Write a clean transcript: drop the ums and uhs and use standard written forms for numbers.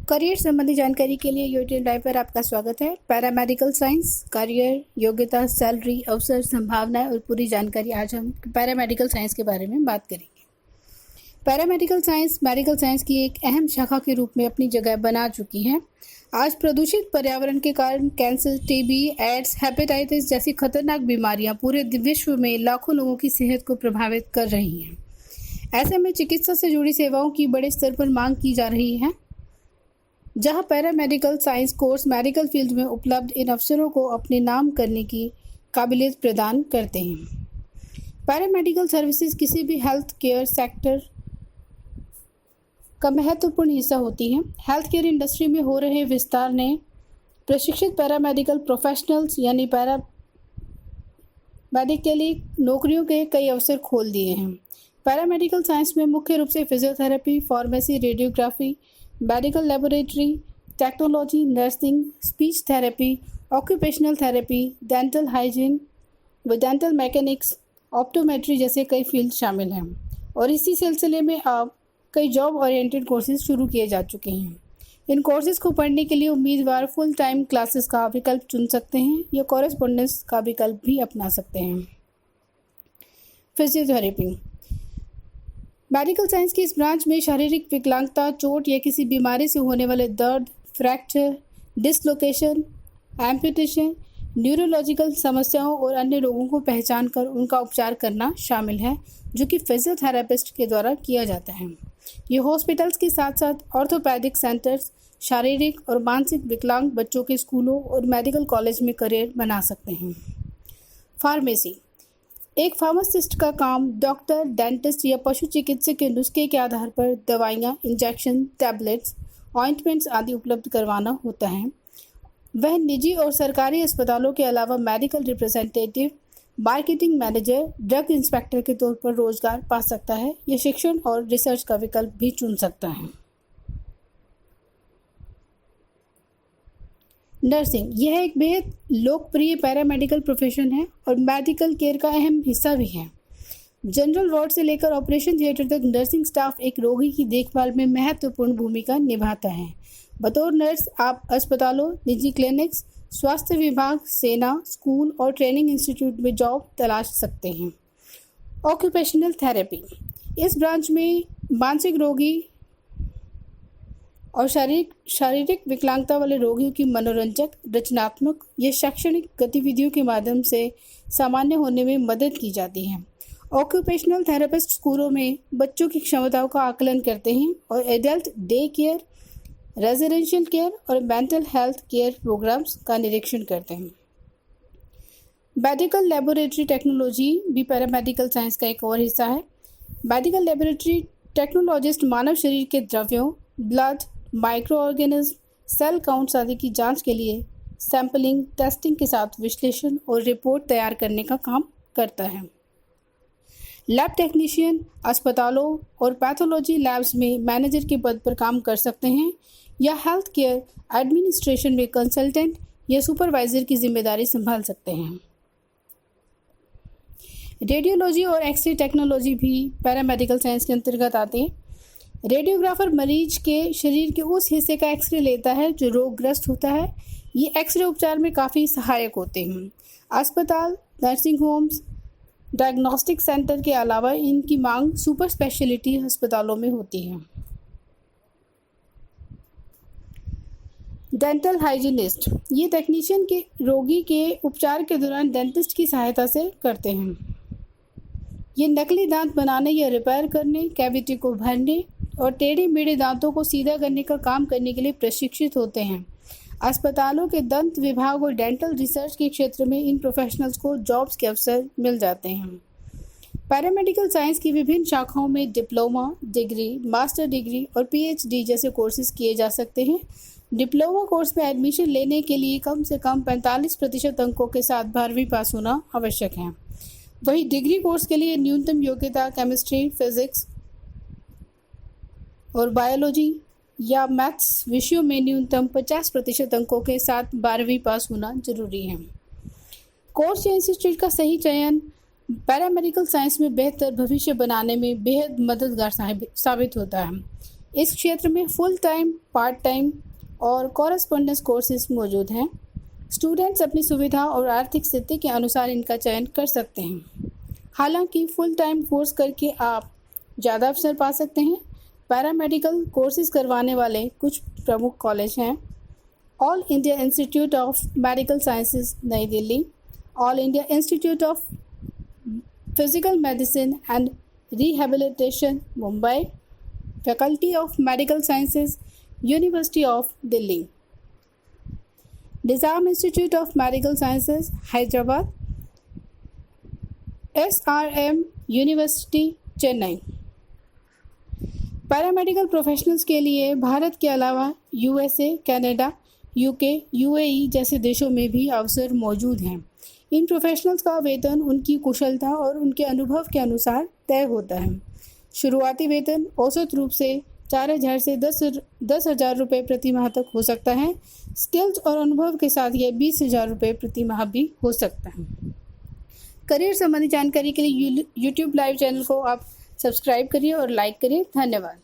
Career संबंधी जानकारी के लिए यूट्यूब लाइव पर आपका स्वागत है। पैरामेडिकल साइंस, करियर, योग्यता, सैलरी, अवसर, संभावनाएं और पूरी जानकारी। आज हम पैरामेडिकल साइंस के बारे में बात करेंगे। पैरामेडिकल साइंस मेडिकल साइंस की एक अहम शाखा के रूप में अपनी जगह बना चुकी है। आज प्रदूषित पर्यावरण के कारण कैंसर, टीबी, एड्स, हेपेटाइटिस जैसी खतरनाक बीमारियां पूरे विश्व में लाखों लोगों की सेहत को प्रभावित कर रही हैं। ऐसे में चिकित्सा से जुड़ी सेवाओं की बड़े स्तर पर मांग की जा रही है, जहां paramedical science course medical field में उपलब्ध इन अवसरों को अपने नाम करने की काबिलियत प्रदान करते हैं। पैरामेडिकल सर्विसेज किसी भी हेल्थ केयर सेक्टर का महत्वपूर्ण हिस्सा होती हैं। हेल्थ केयर इंडस्ट्री में हो रहे विस्तार ने प्रशिक्षित पैरामेडिकल प्रोफेशनल्स यानी पैरामेडिकली नौकरियों के कई अवसर खोल दिए हैं। पैरामेडिकल साइंस में मुख्य रूप से physiotherapy, pharmacy, radiography, medical laboratory technology, nursing, speech therapy, occupational therapy, dental hygiene व डेंटल मैकेनिक्स, ऑप्टोमेट्री जैसे कई फील्ड शामिल हैं। और इसी सिलसिले में अब कई जॉब ओरिएंटेड कोर्सेज शुरू किए जा चुके हैं। इन कोर्सेज को पढ़ने के लिए उम्मीदवार फुल टाइम क्लासेस का विकल्प चुन सकते हैं या कॉरेस्पोंडेंस का विकल्प भी अपना सकते हैं। फिजियोथेरेपी मेडिकल साइंस की इस ब्रांच में शारीरिक विकलांगता, चोट या किसी बीमारी से होने वाले दर्द, फ्रैक्चर, डिसलोकेशन, एम्पुटेशन, न्यूरोलॉजिकल समस्याओं और अन्य रोगों को पहचान कर उनका उपचार करना शामिल है, जो कि फिजियोथेरेपिस्ट के द्वारा किया जाता है। ये हॉस्पिटल्स के साथ साथ ऑर्थोपैडिक सेंटर्स, शारीरिक और मानसिक विकलांग बच्चों के स्कूलों और मेडिकल कॉलेज में करियर बना सकते हैं। फार्मेसी एक फार्मासिस्ट का काम डॉक्टर, डेंटिस्ट या पशु चिकित्सक के नुस्खे के आधार पर दवाइयाँ, इंजेक्शन, टैबलेट्स, ऑइंटमेंट्स आदि उपलब्ध करवाना होता है। वह निजी और सरकारी अस्पतालों के अलावा medical representative, marketing manager, drug inspector के तौर पर रोजगार पा सकता है या शिक्षण और रिसर्च का विकल्प भी चुन सकता है। नर्सिंग यह एक बेहद लोकप्रिय पैरामेडिकल प्रोफेशन है और मेडिकल केयर का अहम हिस्सा भी है। जनरल वार्ड से लेकर ऑपरेशन थिएटर तक नर्सिंग स्टाफ एक रोगी की देखभाल में महत्वपूर्ण भूमिका निभाता है। बतौर नर्स आप अस्पतालों, निजी क्लिनिक्स, स्वास्थ्य विभाग, सेना, स्कूल और ट्रेनिंग इंस्टीट्यूट में जॉब तलाश सकते हैं। ऑक्यूपेशनल थेरेपी इस ब्रांच में मानसिक रोगी और शारीरिक विकलांगता वाले रोगियों की मनोरंजक, रचनात्मक या शैक्षणिक गतिविधियों के माध्यम से सामान्य होने में मदद की जाती है। ऑक्यूपेशनल थेरेपिस्ट स्कूलों में बच्चों की क्षमताओं का आकलन करते हैं और adult day care, residential care और मेंटल हेल्थ केयर प्रोग्राम्स का निरीक्षण करते हैं। मेडिकल लेबोरेटरी टेक्नोलॉजी भी पैरामेडिकल साइंस का एक और हिस्सा है। मेडिकल लेबोरेटरी टेक्नोलॉजिस्ट मानव शरीर के द्रव्यों, blood, micro organism, cell counts आदि की जांच के लिए सैंपलिंग, टेस्टिंग के साथ विश्लेषण और रिपोर्ट तैयार करने का काम करता है। लैब टेक्नीशियन अस्पतालों और पैथोलॉजी लैब्स में मैनेजर के पद पर काम कर सकते हैं या हेल्थ केयर एडमिनिस्ट्रेशन में कंसल्टेंट या सुपरवाइजर की जिम्मेदारी संभाल सकते हैं। रेडियोलॉजी और एक्सरे टेक्नोलॉजी भी पैरामेडिकल साइंस के अंतर्गत आते हैं। रेडियोग्राफर मरीज के शरीर के उस हिस्से का एक्सरे लेता है जो रोगग्रस्त होता है। ये एक्सरे उपचार में काफ़ी सहायक होते हैं। अस्पताल, नर्सिंग होम्स, डायग्नोस्टिक सेंटर के अलावा इनकी मांग सुपर स्पेशलिटी अस्पतालों में होती है। डेंटल हाइजीनिस्ट ये टेक्नीशियन के रोगी के उपचार के दौरान डेंटिस्ट की सहायता से करते हैं। ये नकली दांत बनाने या रिपेयर करने, कैविटी को भरने और टेढ़े मेढ़े दांतों को सीधा करने का काम करने के लिए प्रशिक्षित होते हैं। अस्पतालों के दंत विभाग और डेंटल रिसर्च के क्षेत्र में इन प्रोफेशनल्स को जॉब्स के अवसर मिल जाते हैं। पैरामेडिकल साइंस की विभिन्न शाखाओं में डिप्लोमा, डिग्री, मास्टर डिग्री और पीएचडी जैसे कोर्सेज किए जा सकते हैं। डिप्लोमा कोर्स में एडमिशन लेने के लिए कम से कम 45% अंकों के साथ 12वीं पास होना आवश्यक है। वहीं डिग्री कोर्स के लिए न्यूनतम योग्यता केमिस्ट्री, फिजिक्स और बायोलॉजी या मैथ्स विषयों में न्यूनतम 50% अंकों के साथ 12वीं पास होना जरूरी है। कोर्स या इंस्टीट्यूट का सही चयन पैरामेडिकल साइंस में बेहतर भविष्य बनाने में बेहद मददगार साबित होता है। इस क्षेत्र में फुल टाइम, पार्ट टाइम और कॉरेस्पॉन्डेंस कोर्सेज मौजूद हैं। स्टूडेंट्स अपनी सुविधा और आर्थिक स्थिति के अनुसार इनका चयन कर सकते हैं। हालांकि फुल टाइम कोर्स करके आप ज़्यादा अवसर पा सकते हैं। पैरामेडिकल कोर्सेज करवाने वाले कुछ प्रमुख कॉलेज हैं: All India Institute of Medical Sciences Nai Delhi, All India Institute of Physical Medicine and Rehabilitation Mumbai, Faculty of Medical Sciences University of Delhi, Nizam Institute of Medical Sciences Hyderabad, SRM University Chennai. Paramedical professionals के लिए भारत के अलावा USA, Canada, UK, UAE जैसे देशों में भी अवसर मौजूद हैं। इन प्रोफेशनल्स का वेतन उनकी कुशलता और उनके अनुभव के अनुसार तय होता है। शुरुआती वेतन औसत रूप से 4,000 से 10,000 रुपये प्रति माह तक हो सकता है। स्किल्स और अनुभव के साथ यह 20,000 रुपये प्रति माह भी हो सकता है। करियर संबंधी जानकारी के लिए YouTube लाइव चैनल को आप सब्सक्राइब करिए और लाइक करिए। धन्यवाद।